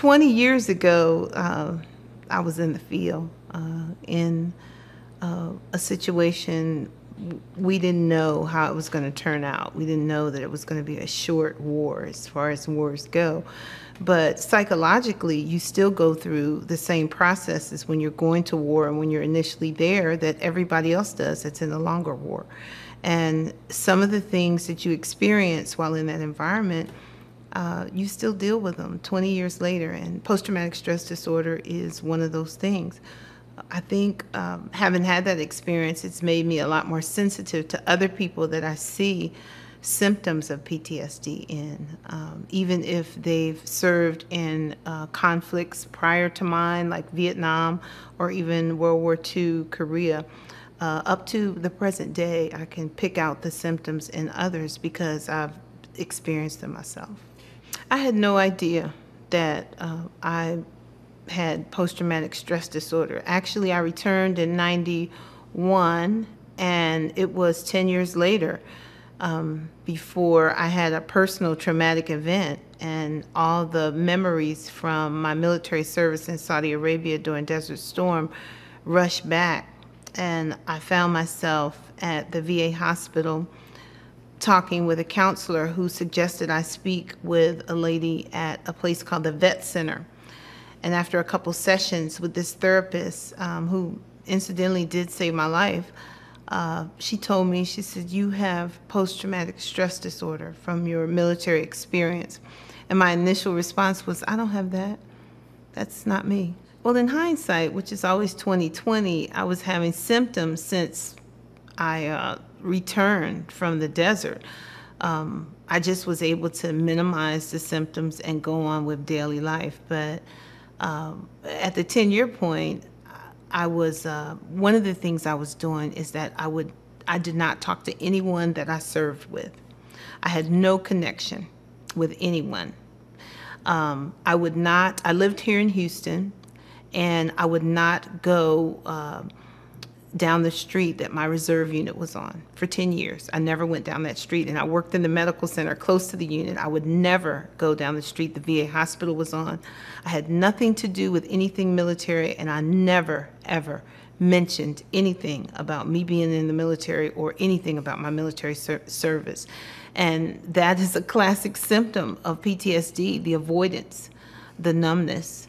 20 years ago, I was in the field in a situation we didn't know how it was going to turn out. We didn't know that it was going to be a short war as far as wars go. But psychologically, you still go through the same processes when you're going to war and when you're initially there that everybody else does that's in a longer war. And some of the things that you experience while in that environment, you still deal with them 20 years later. And post-traumatic stress disorder is one of those things. I think having had that experience, it's made me a lot more sensitive to other people that I see symptoms of PTSD in, even if they've served in conflicts prior to mine, like Vietnam or even World War II, Korea. Up to the present day, I can pick out the symptoms in others because I've experienced them myself. I had no idea that I had post-traumatic stress disorder. Actually, I returned in 91, and it was 10 years later before I had a personal traumatic event, and all the memories from my military service in Saudi Arabia during Desert Storm rushed back, and I found myself at the VA hospital talking with a counselor who suggested I speak with a lady at a place called the Vet Center. And after a couple sessions with this therapist, who incidentally did save my life, she told me, she said, "You have post-traumatic stress disorder from your military experience." And my initial response was, "I don't have that. That's not me." Well, in hindsight, which is always 20/20, I was having symptoms since I returned from the desert. I just was able to minimize the symptoms and go on with daily life. But at the 10-year point, I was one of the things I was doing is that I did not talk to anyone that I served with. I had no connection with anyone. I lived here in Houston, and I would not go down the street that my reserve unit was on for 10 years. I never went down that street, and I worked in the medical center close to the unit. I would never go down the street the VA hospital was on. I had nothing to do with anything military, and I never, ever mentioned anything about me being in the military or anything about my military service. And that is a classic symptom of PTSD, the avoidance, the numbness.